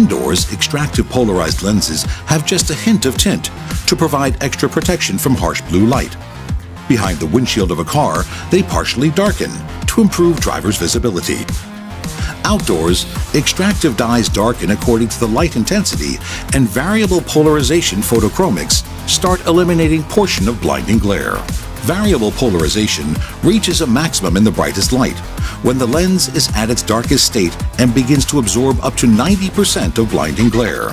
Indoors, extractive polarized lenses have just a hint of tint to provide extra protection from harsh blue light. Behind the windshield of a car, they partially darken to improve driver's visibility. Outdoors, extractive dyes darken according to the light intensity, and variable polarization photochromics start eliminating portion of blinding glare. Variable polarization reaches a maximum in the brightest light, when the lens is at its darkest state and begins to absorb up to 90% of blinding glare.